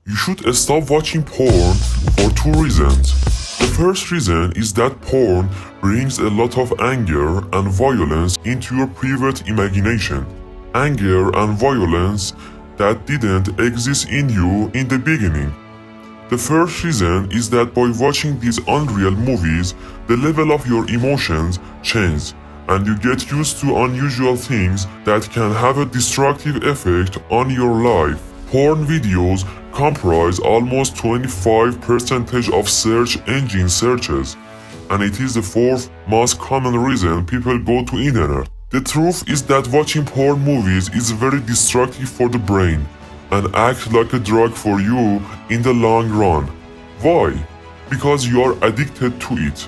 You should stop watching porn for two reasons. The first reason is that porn brings a lot of anger and violence into your private imagination. Anger and violence that didn't exist in you in the beginning. The first reason is that by watching these unreal movies, the level of your emotions change, and you get used to unusual things that can have a destructive effect on your life. Porn videos comprise almost 25% of search engine searches, and it is the fourth most common reason people go to internet. The truth is that watching porn movies is very destructive for the brain and acts like a drug for you in the long run. Why? Because you are addicted to it.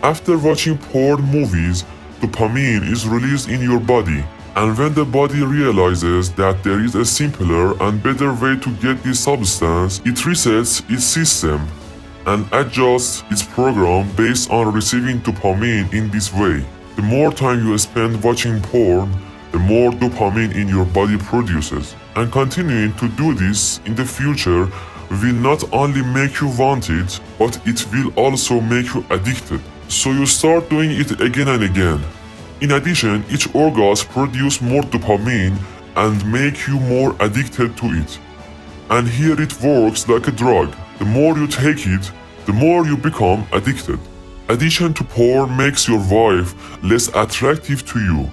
After watching porn movies, dopamine is released in your body, and when the body realizes that there is a simpler and better way to get this substance, it resets its system and adjusts its program based on receiving dopamine in this way. The more time you spend watching porn, the more dopamine in your body produces. And continuing to do this in the future will not only make you want it, but it will also make you addicted. So you start doing it again and again. In addition, each orgasm produces more dopamine and make you more addicted to it. And here it works like a drug. The more you take it, the more you become addicted. Addiction to porn makes your wife less attractive to you.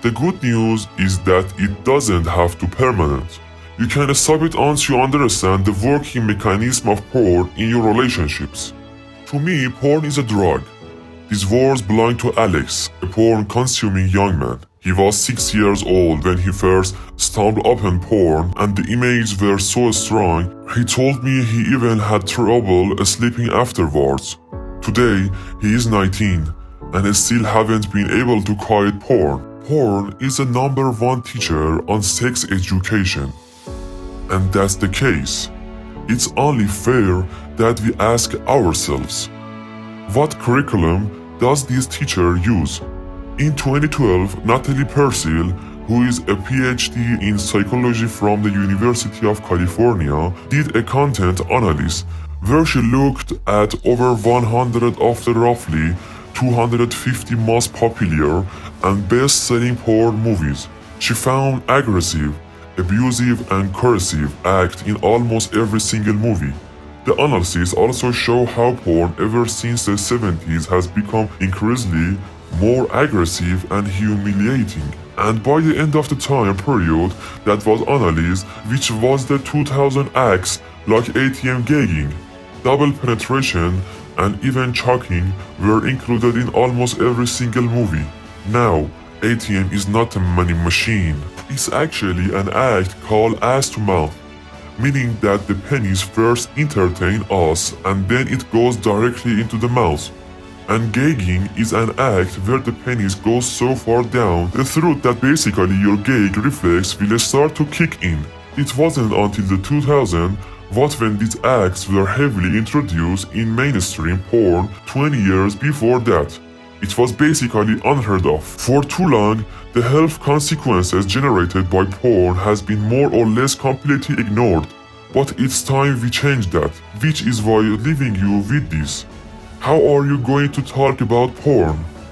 The good news is that it doesn't have to be permanent. You can stop it once you understand the working mechanism of porn in your relationships. To me, porn is a drug. These words belong to Alex, a porn-consuming young man. He was 6 years old when he first stumbled upon porn, and the images were so strong, he told me he even had trouble sleeping afterwards. Today, he is 19, and still haven't been able to quiet porn. Porn is the #1 teacher on sex education. And that's the case. It's only fair that we ask ourselves, what curriculum does this teacher use? In 2012, Natalie Purcell, who is a PhD in psychology from the University of California, did a content analysis where she looked at over 100 of the roughly 250 most popular and best-selling porn movies. She found aggressive, abusive, and cursive acts in almost every single movie. The analysis also showed how porn ever since the 70s has become increasingly more aggressive and humiliating. And by the end of the time period that was analyzed, which was the 2000 acts like ATM gagging, double penetration, and even choking were included in almost every single movie. Now, ATM is not a money machine. It's actually an act called ass to mouth, meaning that the penis first entertains us and then it goes directly into the mouth. And gagging is an act where the penis goes so far down the throat that basically your gag reflex will start to kick in. It wasn't until the 2000s when these acts were heavily introduced in mainstream porn 20 years before that. It was basically unheard of. For too long, the health consequences generated by porn has been more or less completely ignored. But it's time we change that, which is why leaving you with this. How are you going to talk about porn?